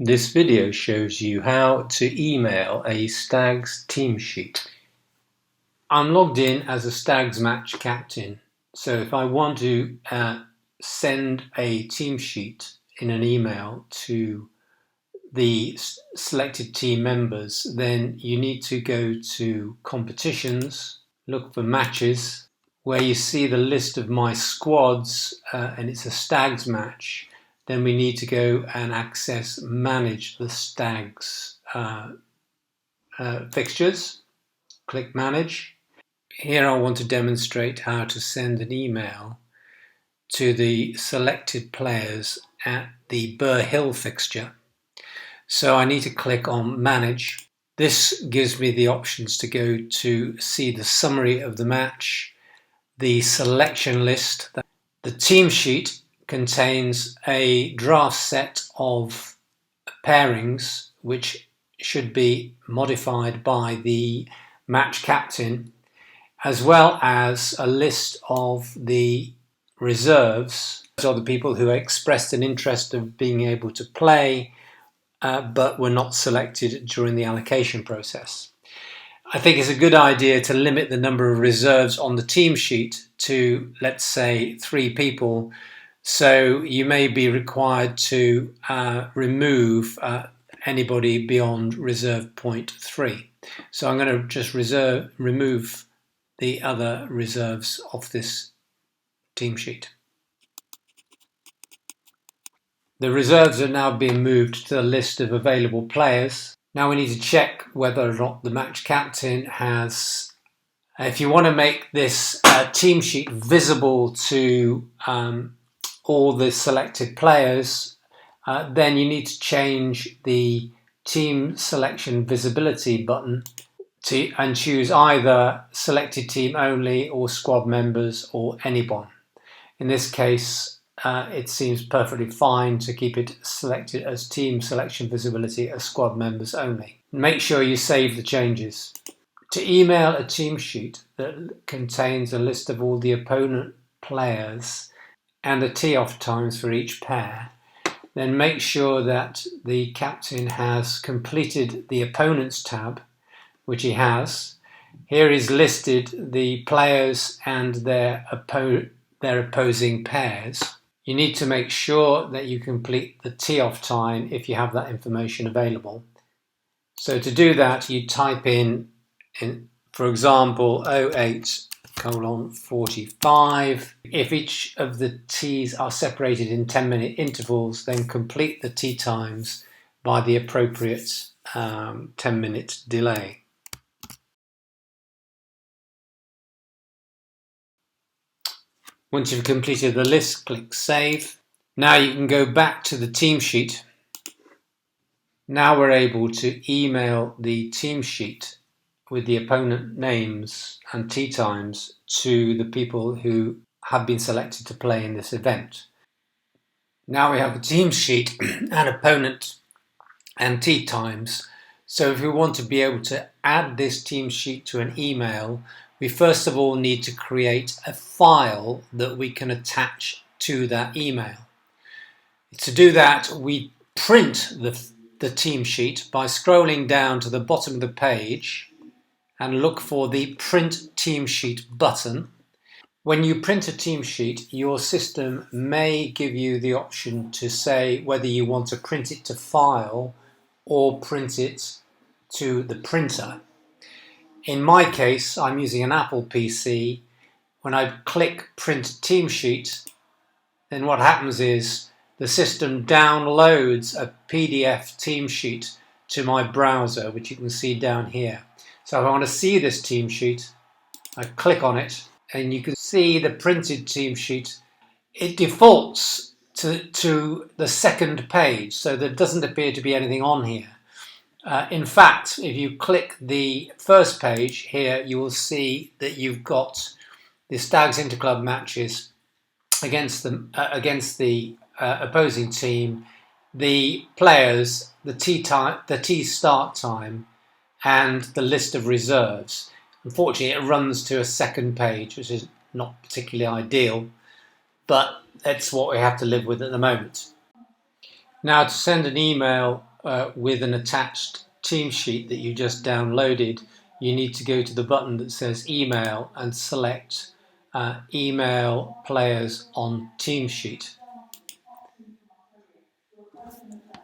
This video shows you how to email a Stags team sheet. I'm logged in as a Stags match captain, so if I want to send a team sheet in an email to the selected team members, then you need to go to competitions, look for matches, where you see the list of my squads and it's a Stags match. Then we need to go and access manage the Stags fixtures. Click manage. Here I want to demonstrate how to send an email to the selected players at the Burr Hill fixture. So I need to click on manage. This gives me the options to go to see the summary of the match, the selection list. The team sheet contains a draft set of pairings which should be modified by the match captain, as well as a list of the reserves, or the people who expressed an interest of being able to play but were not selected during the allocation process. I think it's a good idea to limit the number of reserves on the team sheet to, let's say, 3 people. So you may be required to remove anybody beyond reserve point 3. So I'm going to just remove the other reserves off this team sheet. The reserves are now being moved to the list of available players. Now we need to check whether or not the match captain has. If you want to make this team sheet visible to all the selected players, then you need to change the team selection visibility button and choose either selected team only or squad members or anyone. In this case, it seems perfectly fine to keep it selected as team selection visibility as squad members only. Make sure you save the changes. To email a team sheet that contains a list of all the opponent players and the tee-off times for each pair, then make sure that the captain has completed the opponents tab, which he has. Here is listed the players and their opposing pairs. You need to make sure that you complete the tee-off time if you have that information available. So to do that, you type in for example, 08:45. If each of the tees are separated in 10-minute intervals, then complete the tee times by the appropriate 10-minute delay. Once you've completed the list, click Save. Now you can go back to the team sheet. Now we're able to email the team sheet with the opponent names and tee times to the people who have been selected to play in this event. Now we have a team sheet and opponent and tee times. So if we want to be able to add this team sheet to an email, we first of all need to create a file that we can attach to that email. To do that, we print the team sheet by scrolling down to the bottom of the page and look for the Print Team Sheet button. When you print a team sheet, your system may give you the option to say whether you want to print it to file or print it to the printer. In my case, I'm using an Apple PC. When I click Print Team Sheet, then what happens is the system downloads a PDF team sheet to my browser, which you can see down here. So if I want to see this team sheet, I click on it and you can see the printed team sheet. It defaults to the second page, so there doesn't appear to be anything on here. In fact, if you click the first page here, you will see that you've got the Stags Interclub matches against the opposing team, the players, the tee start time, and the list of reserves. Unfortunately, it runs to a second page, which is not particularly ideal, but that's what we have to live with at the moment. Now, to send an email with an attached team sheet that you just downloaded, you need to go to the button that says email and select email players on team sheet.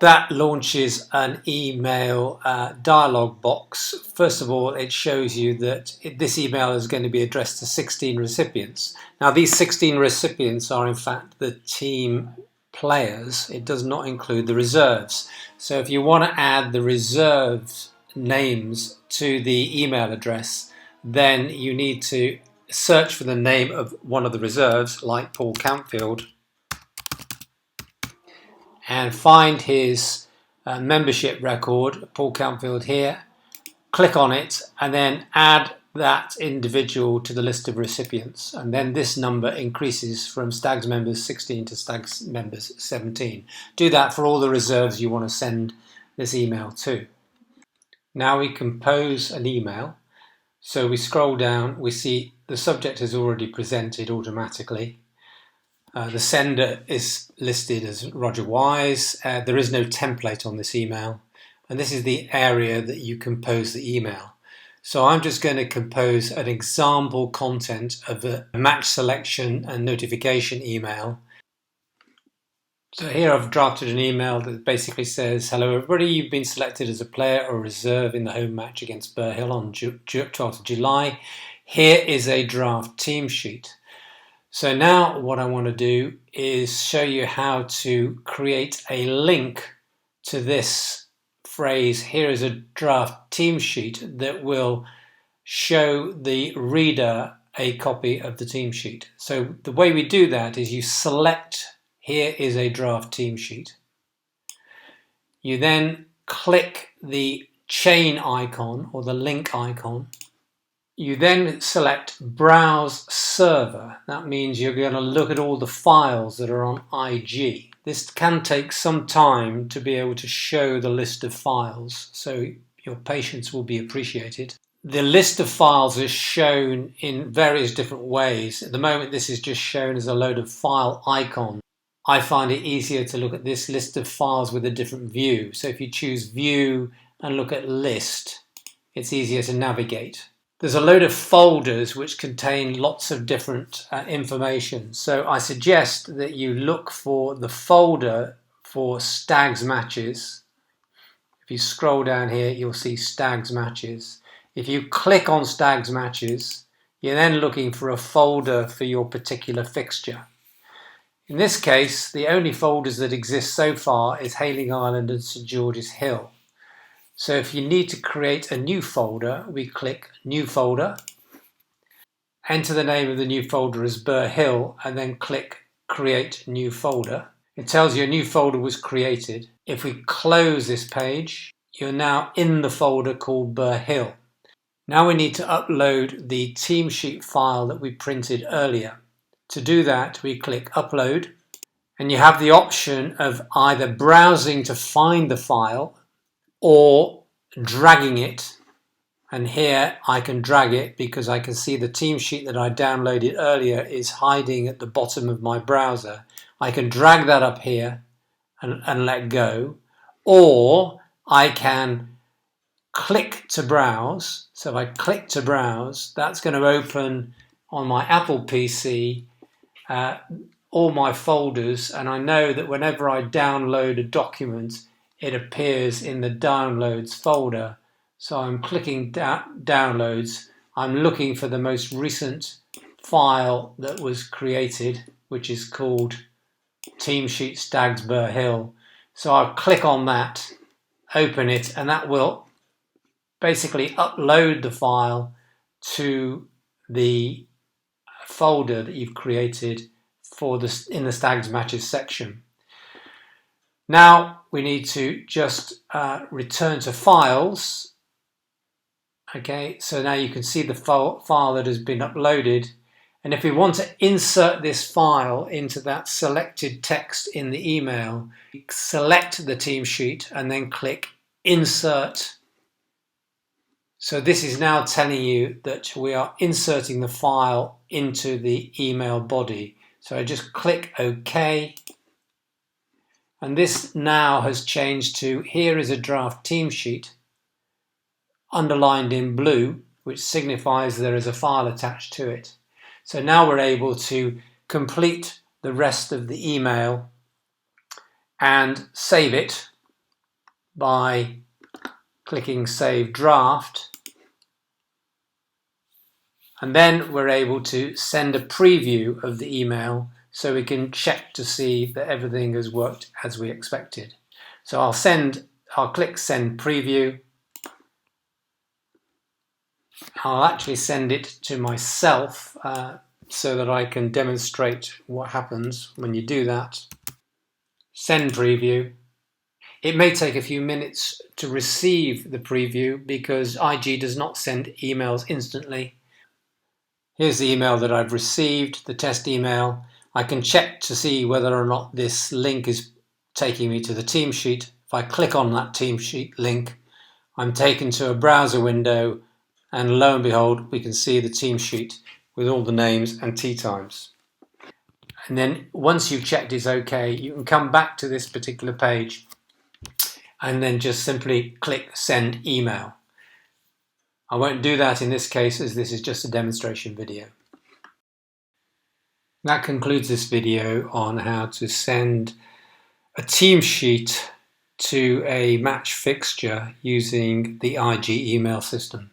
That launches an email dialog box. First of all, it shows you that this email is going to be addressed to 16 recipients. Now, these 16 recipients are in fact the team players. It does not include the reserves. So if you want to add the reserves names to the email address, then you need to search for the name of one of the reserves, like Paul Campfield, and find his membership record, Paul Campfield here, click on it, and then add that individual to the list of recipients. And then this number increases from Stags members 16 to Stags members 17. Do that for all the reserves you want to send this email to. Now we compose an email. So we scroll down, we see the subject is already presented automatically. The sender is listed as Roger Wise. There is no template on this email. And this is the area that you compose the email. So I'm just going to compose an example content of a match selection and notification email. So here I've drafted an email that basically says, hello everybody, you've been selected as a player or reserve in the home match against Burr Hill on 12th of July. Here is a draft team sheet. So now what I want to do is show you how to create a link to this phrase, here is a draft team sheet, that will show the reader a copy of the team sheet. So the way we do that is you select, here is a draft team sheet. You then click the chain icon or the link icon. You then select Browse Server. That means you're going to look at all the files that are on IG. This can take some time to be able to show the list of files, so your patience will be appreciated. The list of files is shown in various different ways. At the moment, this is just shown as a load of file icons. I find it easier to look at this list of files with a different view. So if you choose View and look at List, it's easier to navigate. There's a load of folders which contain lots of different information. So I suggest that you look for the folder for Stags matches. If you scroll down here, you'll see Stags matches. If you click on Stags matches, you're then looking for a folder for your particular fixture. In this case, the only folders that exist so far is Hayling Island and St George's Hill. So if you need to create a new folder, we click New Folder, enter the name of the new folder as Burr Hill, and then click Create New Folder. It tells you a new folder was created. If we close this page, you're now in the folder called Burr Hill. Now we need to upload the team sheet file that we printed earlier. To do that, we click Upload, and you have the option of either browsing to find the file or dragging it. And here I can drag it because I can see the team sheet that I downloaded earlier is hiding at the bottom of my browser. I can drag that up here and let go, or I can click to browse. So if I click to browse, that's going to open on my Apple PC all my folders, and I know that whenever I download a document, it appears in the Downloads folder. So I'm clicking Downloads. I'm looking for the most recent file that was created, which is called Team Sheet Stags Burr Hill. So I'll click on that, open it, and that will basically upload the file to the folder that you've created for this in the Stags Matches section. Now we need to just return to Files. Okay, so now you can see the file that has been uploaded, and if we want to insert this file into that selected text in the email, select the team sheet and then click Insert. So this is now telling you that we are inserting the file into the email body. So I just click OK. And this now has changed to, here is a draft team sheet underlined in blue, which signifies there is a file attached to it. So now we're able to complete the rest of the email and save it by clicking Save Draft. And then we're able to send a preview of the email so we can check to see that everything has worked as we expected. So I'll click Send Preview. I'll actually send it to myself so that I can demonstrate what happens when you do that. Send Preview. It may take a few minutes to receive the preview because IG does not send emails instantly. Here's the email that I've received, the test email. I can check to see whether or not this link is taking me to the team sheet. If I click on that team sheet link, I'm taken to a browser window, and lo and behold, we can see the team sheet with all the names and tea times. And then once you've checked it's okay, you can come back to this particular page and then just simply click Send Email. I won't do that in this case as this is just a demonstration video. That concludes this video on how to send a team sheet to a match fixture using the IG email system.